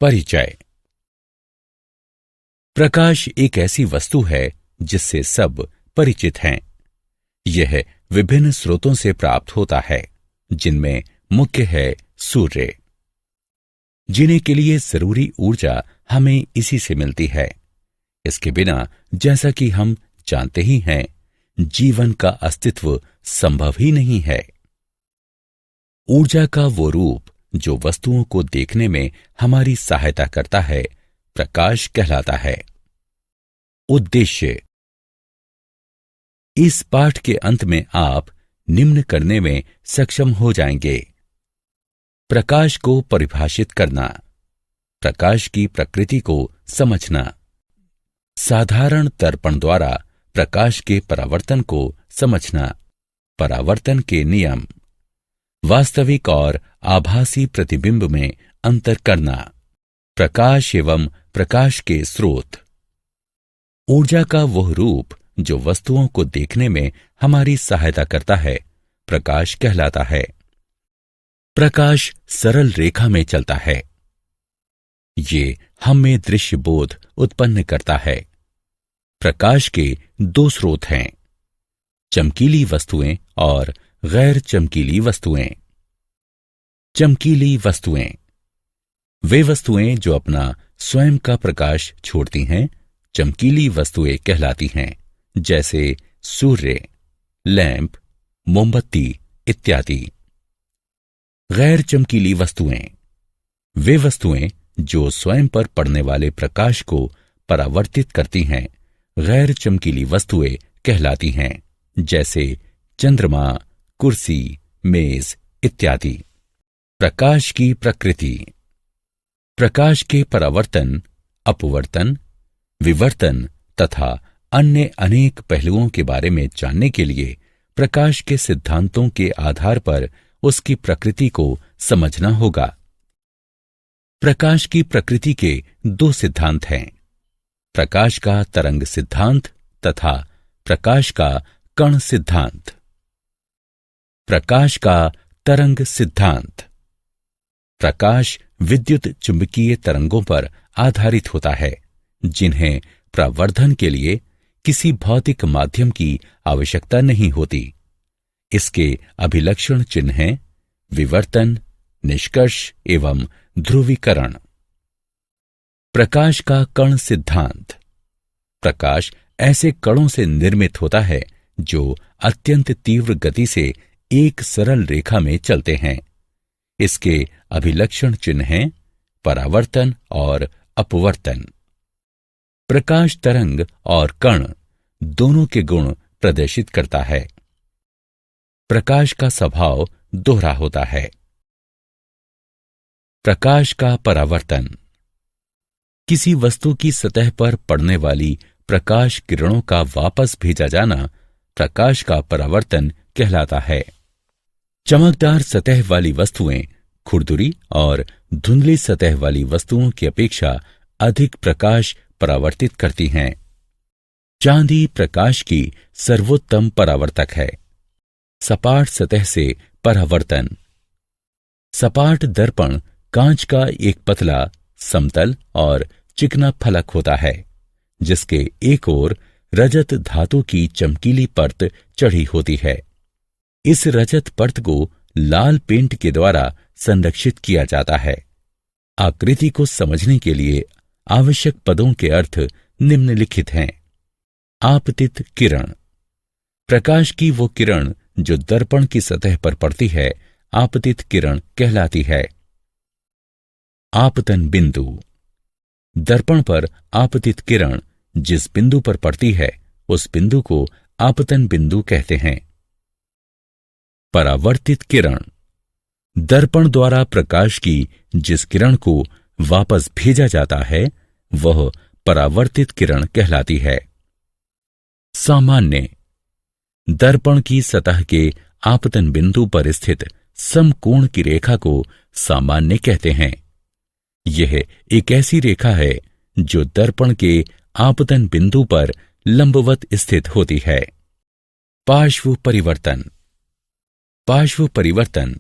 परिचय। प्रकाश एक ऐसी वस्तु है जिससे सब परिचित हैं। यह विभिन्न स्रोतों से प्राप्त होता है, जिनमें मुख्य है सूर्य। जीने के लिए जरूरी ऊर्जा हमें इसी से मिलती है। इसके बिना, जैसा कि हम जानते ही हैं, जीवन का अस्तित्व संभव ही नहीं है। ऊर्जा का वो रूप जो वस्तुओं को देखने में हमारी सहायता करता है, प्रकाश कहलाता है। उद्देश्य। इस पाठ के अंत में आप निम्न करने में सक्षम हो जाएंगे: प्रकाश को परिभाषित करना, प्रकाश की प्रकृति को समझना, साधारण दर्पण द्वारा प्रकाश के परावर्तन को समझना, परावर्तन के नियम, वास्तविक और आभासी प्रतिबिंब में अंतर करना, प्रकाश एवं प्रकाश के स्रोत, ऊर्जा का वह रूप जो वस्तुओं को देखने में हमारी सहायता करता है, प्रकाश कहलाता है। प्रकाश सरल रेखा में चलता है। ये हम में दृश्य बोध उत्पन्न करता है। प्रकाश के दो स्रोत हैं: चमकीली वस्तुएं और गैर चमकीली वस्तुएं। चमकीली वस्तुएं वे वस्तुएं जो अपना स्वयं का प्रकाश छोड़ती हैं, चमकीली वस्तुएं कहलाती हैं, जैसे सूर्य, लैंप, मोमबत्ती इत्यादि। गैर चमकीली वस्तुएं वे वस्तुएं जो स्वयं पर पड़ने वाले प्रकाश को परावर्तित करती हैं, गैर चमकीली वस्तुएं कहलाती हैं, जैसे चंद्रमा, कुर्सी, मेज इत्यादि। प्रकाश की प्रकृति। प्रकाश के परावर्तन, अपवर्तन, विवर्तन तथा अन्य अनेक पहलुओं के बारे में जानने के लिए प्रकाश के सिद्धांतों के आधार पर उसकी प्रकृति को समझना होगा। प्रकाश की प्रकृति के दो सिद्धांत हैं: प्रकाश का तरंग सिद्धांत तथा प्रकाश का कण सिद्धांत। प्रकाश का तरंग सिद्धांत। प्रकाश विद्युत चुंबकीय तरंगों पर आधारित होता है, जिन्हें प्रवर्धन के लिए किसी भौतिक माध्यम की आवश्यकता नहीं होती। इसके अभिलक्षण चिन्ह हैं विवर्तन, निष्कर्ष एवं ध्रुवीकरण। प्रकाश का कण सिद्धांत। प्रकाश ऐसे कणों से निर्मित होता है जो अत्यंत तीव्र गति से एक सरल रेखा में चलते हैं। इसके अभिलक्षण चिन्ह हैं परावर्तन और अपवर्तन। प्रकाश तरंग और कण दोनों के गुण प्रदर्शित करता है। प्रकाश का स्वभाव दोहरा होता है। प्रकाश का परावर्तन। किसी वस्तु की सतह पर पड़ने वाली प्रकाश किरणों का वापस भेजा जाना प्रकाश का परावर्तन कहलाता है। चमकदार सतह वाली वस्तुएं खुरदुरी और धुंधली सतह वाली वस्तुओं की अपेक्षा अधिक प्रकाश परावर्तित करती हैं। चांदी प्रकाश की सर्वोत्तम परावर्तक है। सपाट सतह से परावर्तन। सपाट दर्पण कांच का एक पतला, समतल और चिकना फलक होता है, जिसके एक ओर रजत धातु की चमकीली परत चढ़ी होती है। इस रजत परत को लाल पेंट के द्वारा संरक्षित किया जाता है। आकृति को समझने के लिए आवश्यक पदों के अर्थ निम्नलिखित हैं: आपतित किरण। प्रकाश की वो किरण जो दर्पण की सतह पर पड़ती है, आपतित किरण कहलाती है। आपतन बिंदु। दर्पण पर आपतित किरण जिस बिंदु पर पड़ती है, उस बिंदु को आपतन बिंदु कहते हैं। परावर्तित किरण। दर्पण द्वारा प्रकाश की जिस किरण को वापस भेजा जाता है, वह परावर्तित किरण कहलाती है। सामान्य। दर्पण की सतह के आपतन बिंदु पर स्थित समकोण की रेखा को सामान्य कहते हैं। यह एक ऐसी रेखा है जो दर्पण के आपतन बिंदु पर लंबवत स्थित होती है। पार्श्व परिवर्तन। पार्श्व परिवर्तन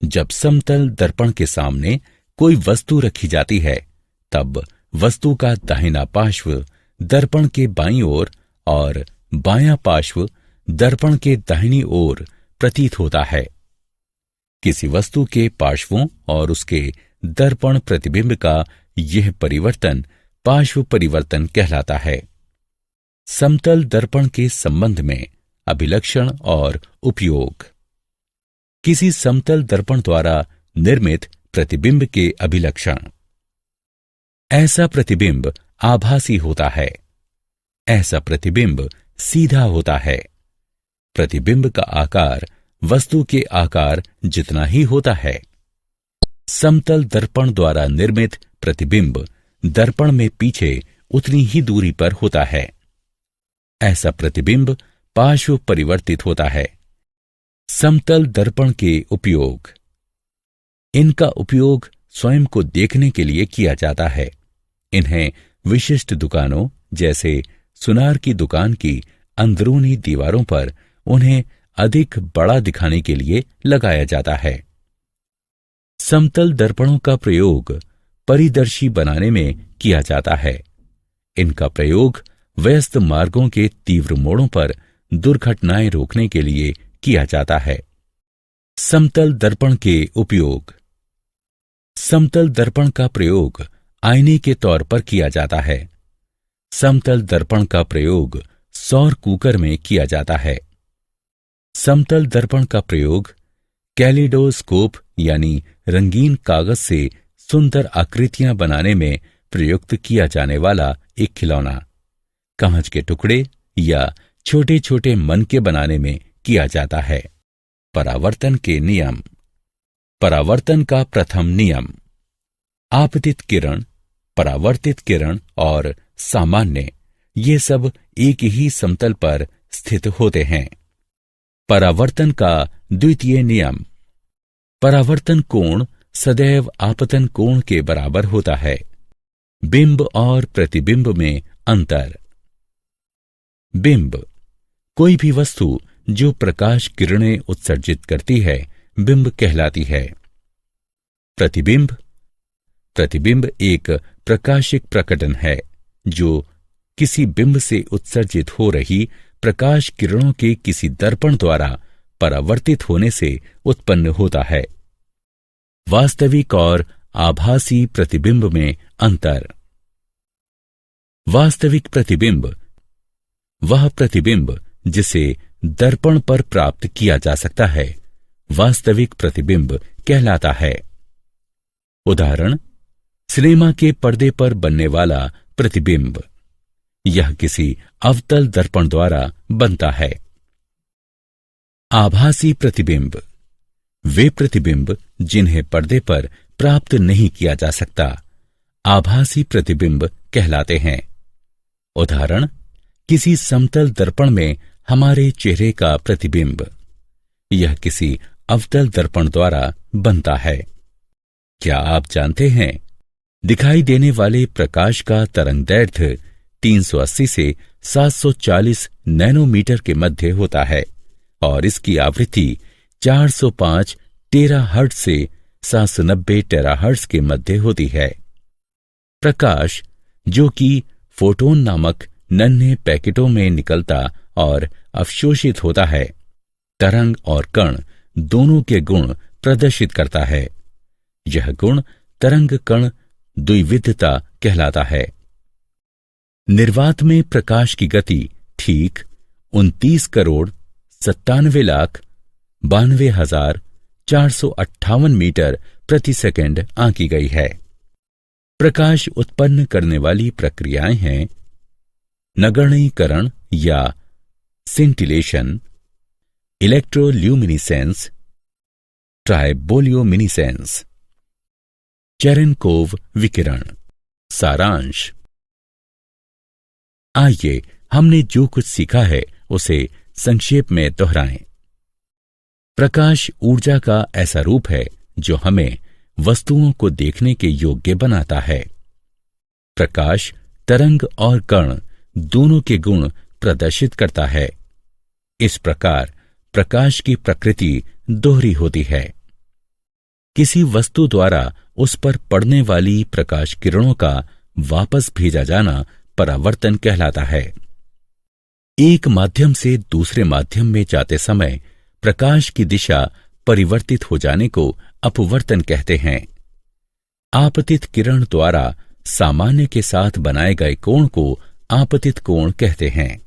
जब समतल दर्पण के सामने कोई वस्तु रखी जाती है तब वस्तु का दाहिना पार्श्व दर्पण के बाईं ओर और बायां पार्श्व दर्पण के दाहिनी ओर प्रतीत होता है। किसी वस्तु के पार्श्वों और उसके दर्पण प्रतिबिंब का यह परिवर्तन पार्श्व परिवर्तन कहलाता है। समतल दर्पण के संबंध में अभिलक्षण और उपयोग। किसी समतल दर्पण द्वारा निर्मित प्रतिबिंब के अभिलक्षण। ऐसा प्रतिबिंब आभासी होता है। ऐसा प्रतिबिंब सीधा होता है। प्रतिबिंब का आकार वस्तु के आकार जितना ही होता है। समतल दर्पण द्वारा निर्मित प्रतिबिंब दर्पण में पीछे उतनी ही दूरी पर होता है। ऐसा प्रतिबिंब पार्श्व परिवर्तित होता है। समतल दर्पण के उपयोग। इनका उपयोग स्वयं को देखने के लिए किया जाता है। इन्हें विशिष्ट दुकानों जैसे सुनार की दुकान की अंदरूनी दीवारों पर उन्हें अधिक बड़ा दिखाने के लिए लगाया जाता है। समतल दर्पणों का प्रयोग परिदर्शी बनाने में किया जाता है। इनका प्रयोग व्यस्त मार्गों के तीव्र मोड़ों पर दुर्घटनाएं रोकने के लिए किया जाता है। समतल दर्पण के उपयोग। समतल दर्पण का प्रयोग आईने के तौर पर किया जाता है। समतल दर्पण का प्रयोग सौर कुकर में किया जाता है। समतल दर्पण का प्रयोग कैलिडोस्कोप यानी रंगीन कागज से सुंदर आकृतियां बनाने में प्रयुक्त किया जाने वाला एक खिलौना, कांच के टुकड़े या छोटे छोटे मनके बनाने में किया जाता है। परावर्तन के नियम। परावर्तन का प्रथम नियम। आपतित किरण, परावर्तित किरण और सामान्य ये सब एक ही समतल पर स्थित होते हैं। परावर्तन का द्वितीय नियम। परावर्तन कोण सदैव आपतन कोण के बराबर होता है। बिंब और प्रतिबिंब में अंतर। बिंब कोई भी वस्तु जो प्रकाश किरणें उत्सर्जित करती है बिंब कहलाती है। प्रतिबिंब। प्रतिबिंब एक प्रकाशिक प्रकटन है जो किसी बिंब से उत्सर्जित हो रही प्रकाश किरणों के किसी दर्पण द्वारा परावर्तित होने से उत्पन्न होता है। वास्तविक और आभासी प्रतिबिंब में अंतर। वास्तविक प्रतिबिंब वह प्रतिबिंब जिसे दर्पण पर प्राप्त किया जा सकता है वास्तविक प्रतिबिंब कहलाता है। उदाहरण, सिनेमा के पर्दे पर बनने वाला प्रतिबिंब। यह किसी अवतल दर्पण द्वारा बनता है। आभासी प्रतिबिंब वे प्रतिबिंब जिन्हें पर्दे पर प्राप्त नहीं किया जा सकता आभासी प्रतिबिंब कहलाते हैं। उदाहरण, किसी समतल दर्पण में हमारे चेहरे का प्रतिबिंब। यह किसी अवतल दर्पण द्वारा बनता है। क्या आप जानते हैं, दिखाई देने वाले प्रकाश का तरंगदैर्घ्य 380 से 740 नैनोमीटर के मध्य होता है और इसकी आवृत्ति 405 टेराहर्ट्ज से 790 टेराहर्ट्ज के मध्य होती है। प्रकाश जो कि फोटोन नामक नन्हे पैकेटों में निकलता और अवशोषित होता है, तरंग और कण दोनों के गुण प्रदर्शित करता है। यह गुण तरंग कण द्विविधता कहलाता है। निर्वात में प्रकाश की गति ठीक 29,97,92,458 मीटर प्रति सेकंड आंकी गई है। प्रकाश उत्पन्न करने वाली प्रक्रियाएं हैं नगण्यीकरण या सिंटिलेशन, इलेक्ट्रोल्यूमिनिसेंस, ट्राइबोलियोमिनिसेंस। चेरेनकोव विकिरण। सारांश। आइए हमने जो कुछ सीखा है उसे संक्षेप में दोहराएं। प्रकाश ऊर्जा का ऐसा रूप है जो हमें वस्तुओं को देखने के योग्य बनाता है। प्रकाश तरंग और कण दोनों के गुण प्रदर्शित करता है। इस प्रकार प्रकाश की प्रकृति दोहरी होती है। किसी वस्तु द्वारा उस पर पड़ने वाली प्रकाश किरणों का वापस भेजा जाना परावर्तन कहलाता है। एक माध्यम से दूसरे माध्यम में जाते समय प्रकाश की दिशा परिवर्तित हो जाने को अपवर्तन कहते हैं। आपतित किरण द्वारा सामान्य के साथ बनाए गए कोण को आपतित कोण कहते हैं।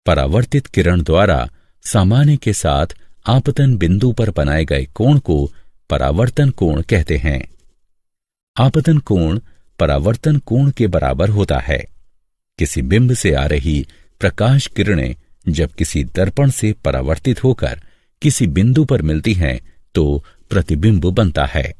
परावर्तित किरण द्वारा सामान्य के साथ आपतन बिंदु पर बनाए गए कोण को परावर्तन कोण कहते हैं। आपतन कोण परावर्तन कोण के बराबर होता है। किसी बिंब से आ रही प्रकाश किरणें जब किसी दर्पण से परावर्तित होकर किसी बिंदु पर मिलती हैं तो प्रतिबिंब बनता है।